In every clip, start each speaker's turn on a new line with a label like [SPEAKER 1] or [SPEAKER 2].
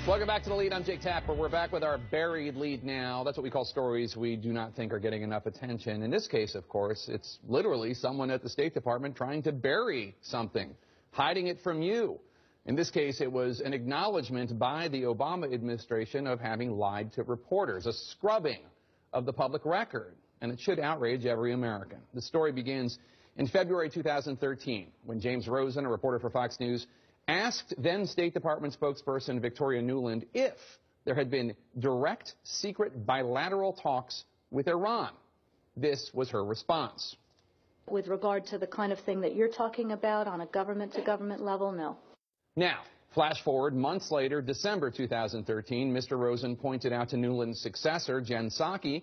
[SPEAKER 1] Welcome back to The Lead. I'm Jake Tapper. We're back with our buried lead now. That's what we call stories we do not think are getting enough attention. In this case, of course, it's literally someone at the State Department trying to bury something, hiding it from you. In this case, it was an acknowledgement by the Obama administration of having lied to reporters, a scrubbing of the public record, and it should outrage every American. The story begins in February 2013, when James Rosen, a reporter for Fox News, asked then State Department spokesperson Victoria Nuland if there had been direct, secret, bilateral talks with Iran. This was her response.
[SPEAKER 2] With regard to the kind of thing that you're talking about on a government-to-government level, no.
[SPEAKER 1] Now, flash forward months later, December 2013, Mr. Rosen pointed out to Nuland's successor, Jen Psaki,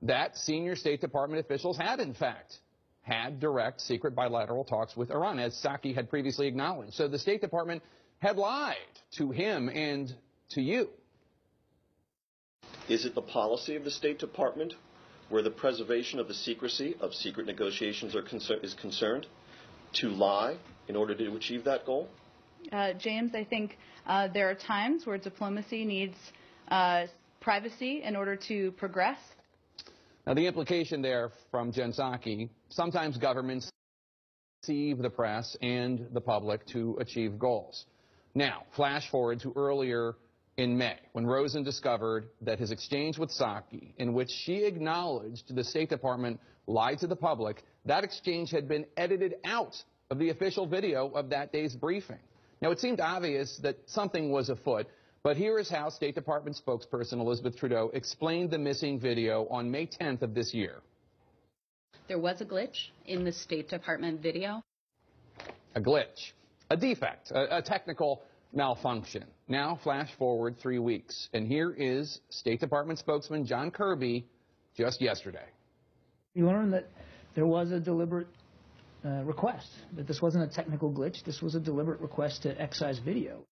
[SPEAKER 1] that senior State Department officials had, in fact, had direct, secret, bilateral talks with Iran, as Psaki had previously acknowledged. So the State Department had lied to him and to you.
[SPEAKER 3] Is it the policy of the State Department, where the preservation of the secrecy of secret negotiations is concerned, to lie in order to achieve that goal?
[SPEAKER 4] James, I think there are times where diplomacy needs privacy in order to progress.
[SPEAKER 1] Now, the implication there from Jen Psaki, sometimes governments deceive the press and the public to achieve goals. Now, flash forward to earlier in May, when Rosen discovered that his exchange with Psaki, in which she acknowledged the State Department lied to the public, that exchange had been edited out of the official video of that day's briefing. Now, it seemed obvious that something was afoot, but here is how State Department spokesperson Elizabeth Trudeau explained the missing video on May 10th of this year.
[SPEAKER 5] There was a glitch in the State Department video.
[SPEAKER 1] A glitch, a defect, a technical malfunction. Now, flash forward 3 weeks, and here is State Department spokesman John Kirby just yesterday.
[SPEAKER 6] You learned that there was a deliberate request, that this wasn't a technical glitch, this was a deliberate request to excise video.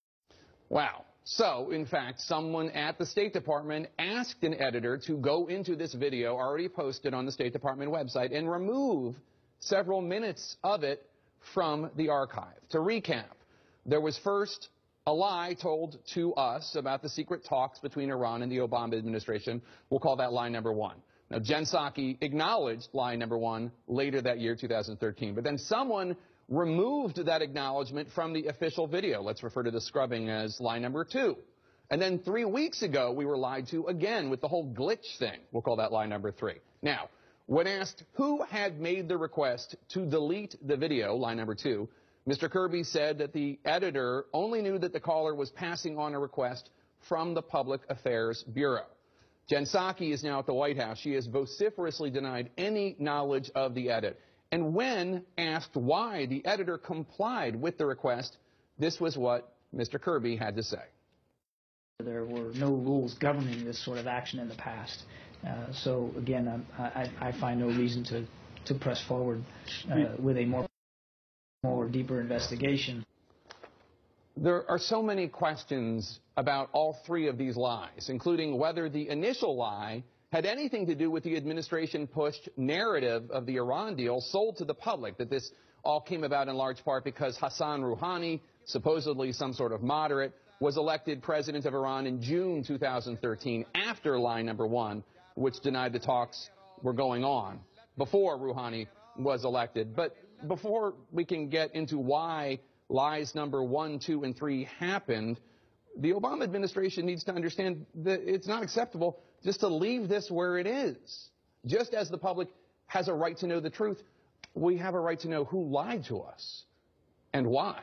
[SPEAKER 1] Wow. So, in fact, someone at the State Department asked an editor to go into this video already posted on the State Department website and remove several minutes of it from the archive. To recap, there was first a lie told to us about the secret talks between Iran and the Obama administration. We'll call that lie number one. Now, Jen Psaki acknowledged lie number one later that year, 2013. But then someone removed that acknowledgement from the official video. Let's refer to the scrubbing as lie number two. And then 3 weeks ago, we were lied to again with the whole glitch thing. We'll call that lie number three. Now, when asked who had made the request to delete the video, lie number two, Mr. Kirby said that the editor only knew that the caller was passing on a request from the Public Affairs Bureau. Jen Psaki is now at the White House. She has vociferously denied any knowledge of the edit. And when asked why the editor complied with the request, this was what Mr. Kirby had to say.
[SPEAKER 6] There were no rules governing this sort of action in the past. So, again, I find no reason to press forward with a more deeper investigation.
[SPEAKER 1] There are so many questions about all three of these lies, including whether the initial lie had anything to do with the administration-pushed narrative of the Iran deal sold to the public, that this all came about in large part because Hassan Rouhani, supposedly some sort of moderate, was elected president of Iran in June 2013 after lie number one, which denied the talks were going on, before Rouhani was elected. But before we can get into why lies number 1, 2, and 3 happened, the Obama administration needs to understand that it's not acceptable just to leave this where it is. Just as the public has a right to know the truth, we have a right to know who lied to us and why.